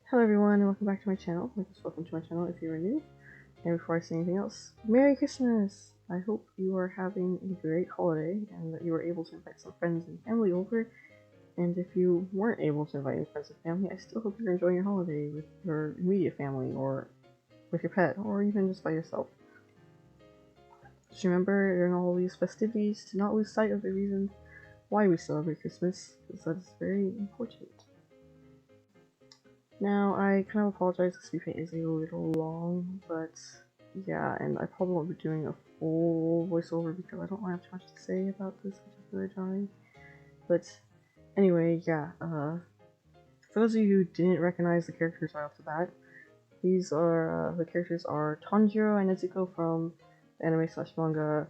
Hello everyone and welcome back to my channel. Welcome to my channel if you are new. And before I say anything else, Merry Christmas! I hope you are having a great holiday and that you were able to invite some friends and family over. And if you weren't able to invite any friends and family, I still hope you're enjoying your holiday with your immediate family or with your pet or even just by yourself. Just remember during all these festivities to not lose sight of the reason why we celebrate Christmas, because that is very important. Now, I kind of apologize because Speedpaint is a little long, but yeah, and I probably won't be doing a full voiceover because I don't really have too much to say about this particular drawing. But anyway, yeah, for those of you who didn't recognize the characters right off the bat, the characters are Tanjiro and Nezuko from the anime/manga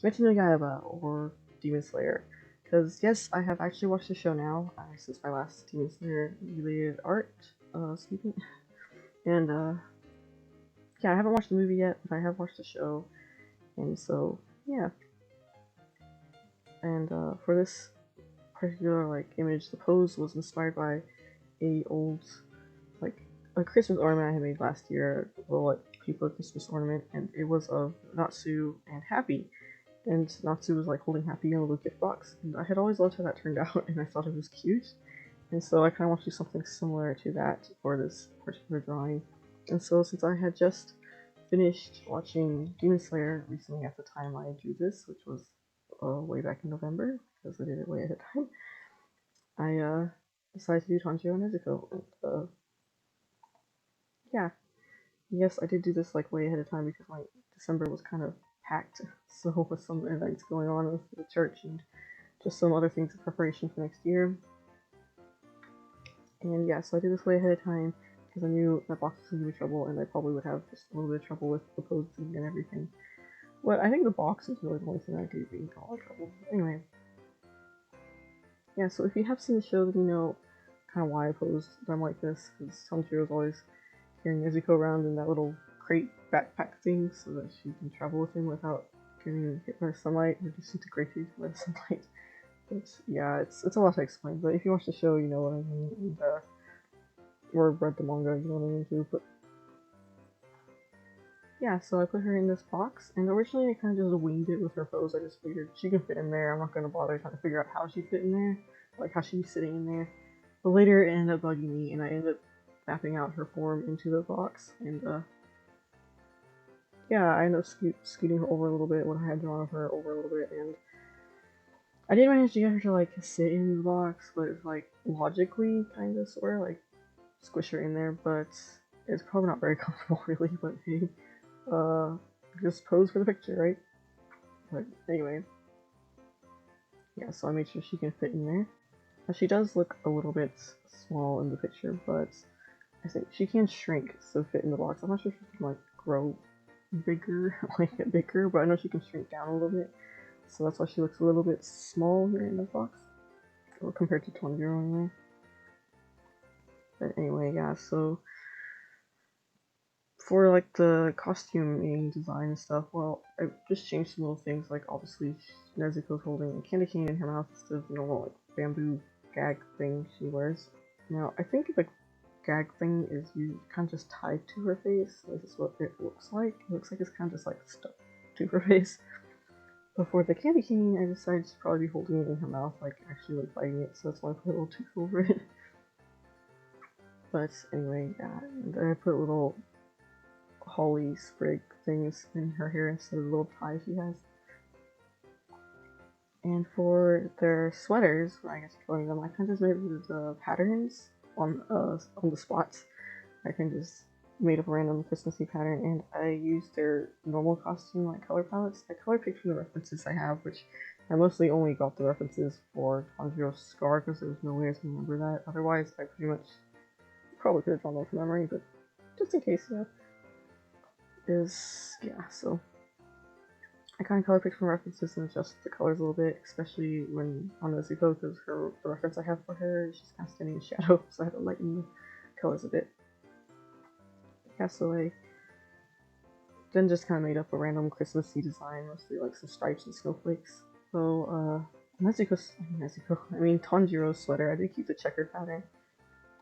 Kimetsu no Yaiba, or Demon Slayer. Because yes, I have actually watched the show now, since my last Demon Slayer related art, speaking. And yeah, I haven't watched the movie yet, but I have watched the show, and so yeah. And for this particular image, the pose was inspired by a old a Christmas ornament I had made last year, a little paper Christmas ornament, and it was of Natsu and Happy. And Natsu was holding Happy in a little gift box, and I had always loved how that turned out, and I thought it was cute. And so I kind of want to do something similar to that for this particular drawing. And so since I had just finished watching Demon Slayer recently at the time I drew this, which was way back in November, because I did it way ahead of time, I decided to do Tanjiro and Nezuko. And yeah, yes, I did do this way ahead of time because my December was kind of packed, so with some events going on with the church and just some other things in preparation for next year. And yeah, so I did this way ahead of time because I knew that box was going to be trouble, and I probably would have just a little bit of trouble with the posing and everything. But I think the box is really the only thing I gave me a lot of trouble. Anyway, yeah, so if you have seen the show, then you know kind of why I posed them like this, because Tanjiro is always carrying Nezuko around in that little crate backpack thing so that she can travel with him without getting hit by the sunlight or disintegrated by the sunlight. But yeah, it's a lot to explain, but if you watch the show, you know what I mean, and or read the manga, you know what I mean too. But yeah, so I put her in this box, and originally I kind of just winged it with her pose. I just figured she can fit in there. I'm not gonna bother trying to figure out how she fit in there, how she'd be sitting in there. But later it ended up bugging me, and I ended up mapping out her form into the box, and yeah, I ended up scooting her over a little bit when I had drawn her over a little bit, and I did manage to get her to sit in the box, but it's logically kind of sort of squish her in there, but it's probably not very comfortable really. But hey, just pose for the picture, right? But anyway, yeah, so I made sure she can fit in there. Now she does look a little bit small in the picture, but I think she can shrink to fit in the box. I'm not sure if she can grow bigger, get bigger, but I know she can shrink down a little bit. So that's why she looks a little bit small here in the box, or compared to 20 anyway. But anyway, yeah, so for the costuming design and stuff, well, I just changed some little things, obviously Nezuko's holding a candy cane in her mouth instead of the normal bamboo gag thing she wears. Now, I think the gag thing is kind of just tied to her face. This is what it looks like. It looks like it's kind of just stuck to her face. But for the candy cane, I decided to probably be holding it in her mouth, actually biting it, so that's why I put a little tooth over it. But anyway, yeah, and I put little holly sprig things in her hair instead of the little tie she has. And for their sweaters, I guess calling them, I kind of just made the patterns on the spots. I kind of just made up a random Christmassy pattern, and I used their normal costume color palettes. I color picked from the references I have, which I mostly only got the references for Tanjiro's scar because there was no way I can remember that. Otherwise, I pretty much probably could have drawn that from memory, but just in case, yeah. So I kind of color picked from references and adjusted the colors a little bit, especially when on Nezuko, because the reference I have for her, she's kind of standing in shadow, so I had to lighten the colors a bit. Yeah, so I then just kind of made up a random Christmassy design, mostly some stripes and snowflakes. So, Tanjiro's sweater, I did keep the checkered pattern.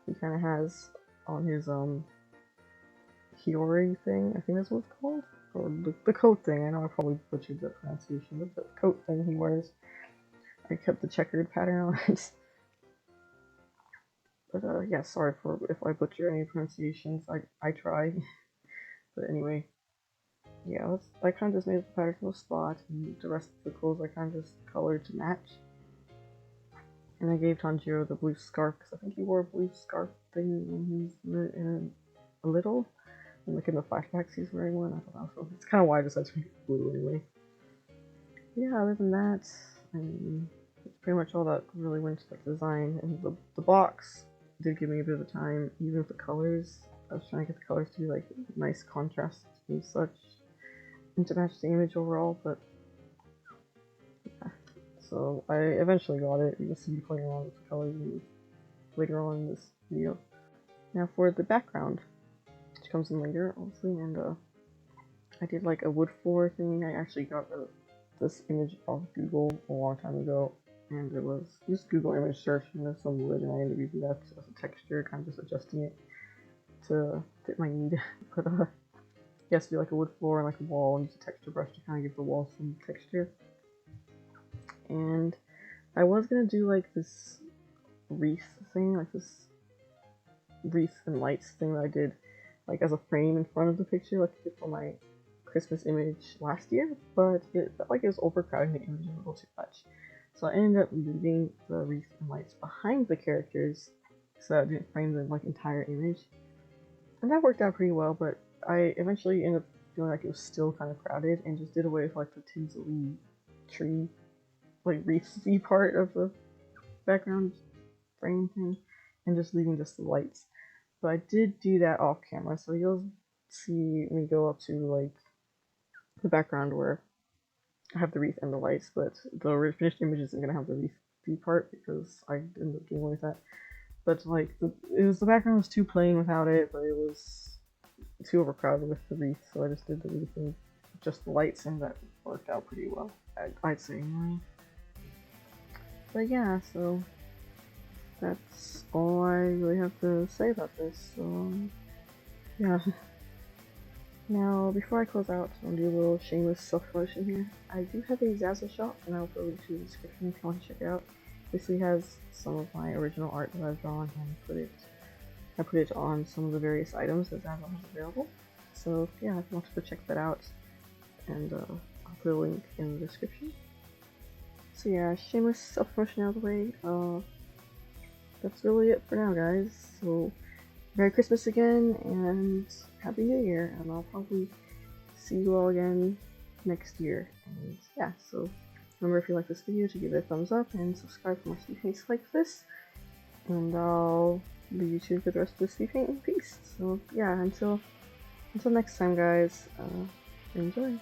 He kind of has on his Hiyori thing, I think that's what it's called, or the coat thing. I know I probably butchered the pronunciation, but the coat thing he wears, I kept the checkered pattern on it. But yeah, sorry for if I butcher any pronunciations. I try. But anyway, yeah, I kind of just made the pattern from the spot, and the rest of the clothes I kind of just colored to match. And I gave Tanjiro the blue scarf because I think he wore a blue scarf thing when he was in a little. And like in the flashbacks, he's wearing one. I don't know. So it's kind of why I decided to make it blue anyway. Yeah, other than that, I mean, that's pretty much all that really went to the design. And the box did give me a bit of time, even with the colors. I was trying to get the colors to be like nice contrast and such, and to match the image overall, but yeah. So I eventually got it. You will see me playing around with the colors later on in this video. Now for the background, which comes in later, obviously, and I did like a wood floor thing. I actually got this image off Google a long time ago, and it was just Google image search, and there's some wood, and I ended up using that as a texture, kind of just adjusting it to fit my need. But it has to be like a wood floor and like a wall, and use a texture brush to kind of give the wall some texture. And I was gonna do like this wreath thing, like this wreath and lights thing that I did like as a frame in front of the picture, like I did for my Christmas image last year, but it felt like it was overcrowding the image a little too much. So I ended up moving the wreath and lights behind the characters so I didn't frame the like entire image. And that worked out pretty well, but I eventually ended up feeling like it was still kind of crowded and just did away with like the Tinsley tree, like wreathy part of the background frame thing, and just leaving just the lights. But I did do that off camera, so you'll see me go up to like the background where I have the wreath and the lights, but the finished image isn't gonna have the wreath part because I ended up doing away with that. But like the background was too plain without it, but it was too overcrowded with the wreath, so I just did the wreath and just the lights, and that worked out pretty well, I'd say anyway. But yeah, so that's all I really have to say about this. So yeah. Now, before I close out, I'll do a little shameless self-promotion here. I do have a Zazzle shop, and I'll put a link to the description if you want to check it out. Basically has some of my original art that I've drawn, and I put it on some of the various items that Zazzle has available. So yeah, if you want to go check that out, and I'll put a link in the description. So yeah, shameless self-promotion out of the way. That's really it for now, guys. So Merry Christmas again, and Happy New Year, and I'll probably see you all again next year. And yeah, so remember, if you like this video, to give it a thumbs up and subscribe for more Speedpaints like this. And I'll leave you tuned for the rest of the Speedpaint in peace. So yeah, until next time, guys, enjoy.